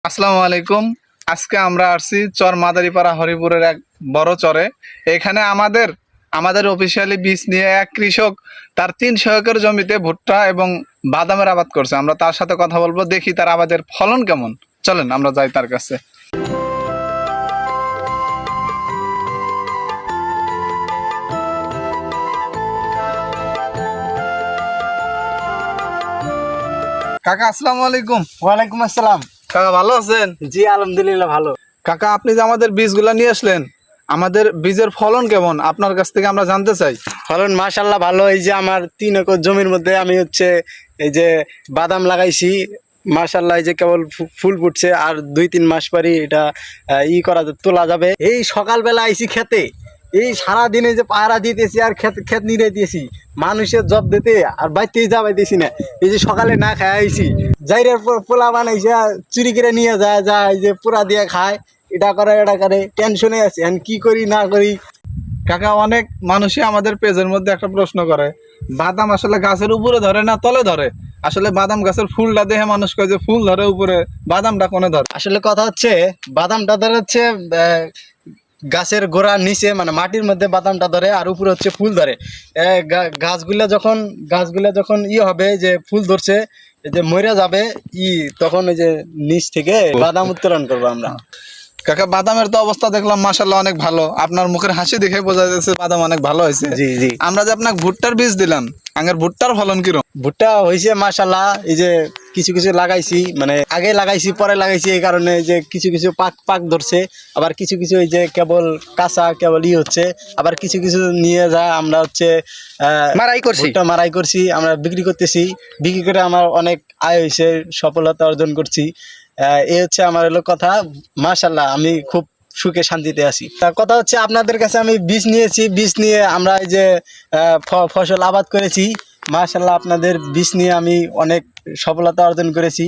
আসসালামু আলাইকুম। আজকে আমরা আসছি চর মাদারীপাড়া হরিপুরের এক বড় চরে। এখানে আমাদের অফিসিয়ালি বীজ নিয়ে এক কৃষক তার 300 একর জমিতে ভুট্টা এবং বাদামের আবাদ করছে। আমরা তার সাথে কথা বলবো, দেখি তার আবাদের ফলন কেমন। চলেন আমরা যাই তার কাছে। কাকা আসসালামু আলাইকুম। ওয়ালাইকুম আসসালাম। কাকা ভালো আছেন? জি আলহামদুলিল্লাহ ভালো। কাকা আপনি যে আমাদের বীজগুলা নিয়ে আসলেন, আমাদের বীজের ফলন কেমন আপনার কাছ থেকে আমরা জানতে চাই। ফলন মাশাআল্লাহ ভালো। এই যে আমার 3 একর জমির মধ্যে আমি এই যে বাদাম লাগাইছি। মাশাআল্লাহ এই যে কেবল ফুল ফুটছে, আর 2-3 মাস পরই এটা তোলা যাবে। এই সকালবেলা আইছি খেতে, এই সারাদিনে যে পাহারা দিতেছি আর ক্ষেত নিরে দিয়েছি, মানুষের জব দিতে আর বাইতেই যাবাইতেছি না। এই যে সকালে না খাই আইছি, জাইরের পোলা বানাইছে, চুরি করে নিয়ে যায় এই যে পুরা দিয়ে খায়, এটা করে টেনশনে আছি এখন কি করি না করি। কাকা অনেক মানুষই আমাদের পেজের মধ্যে একটা প্রশ্ন করে, বাদাম আসলে গাছের উপরে ধরে না তলে ধরে? আসলে বাদাম গাছের ফুলটা দেখে মানুষ কয় যে ফুল ধরে উপরে, বাদামটা কোনে ধরে? আসলে কথা হচ্ছে বাদামটা ধরে গাছের গোড়ার নিচে, মানে মাটির মধ্যে বাদামটা ধরে, আর উপরে ফুল ধরে। গাছগুলা যখন হবে যে ফুল ধরছে, এই যে মরে যাবে তখন এই যে নিচ থেকে বাদাম উত্তোলন করবো আমরা। কাকা বাদামের তো অবস্থা দেখলাম মাশাআল্লাহ অনেক ভালো, আপনার মুখের হাসি দেখে বোঝা যাচ্ছে বাদাম অনেক ভালো হয়েছে। জি জি। আমরা যে আপনাকে ভুট্টার বীজ দিলাম, আগের ভুট্টার ফলন কিরকম? ভুট্টা হয়েছে মাশাআল্লাহ। এই যে কিছু কিছু লাগাইছি, মানে আগে লাগাইছি পরে লাগাইছি, এই কারণে যে কিছু কিছু পাক ধরছে, আবার কিছু কিছু এই যে কেবল কাঁচা কেবল হচ্ছে, আবার কিছু কিছু নিয়ে যায় আমরা মারাই করছি, আমরা বিক্রি করতেছি। বিক্রি করে আমার অনেক আয় হয়েছে, সফলতা অর্জন করছি। এই হচ্ছে আমার কথা। মাশাআল্লাহ আমি খুব সুখে শান্তিতে আছি। তার কথা হচ্ছে আপনাদের কাছে আমি বীজ নিয়েছি, বীজ নিয়ে আমরা এই যে ফসল আবাদ করেছি। মাশাআল্লাহ আপনাদের বীজ নিয়ে আমি অনেক সফলতা অর্জন করেছি।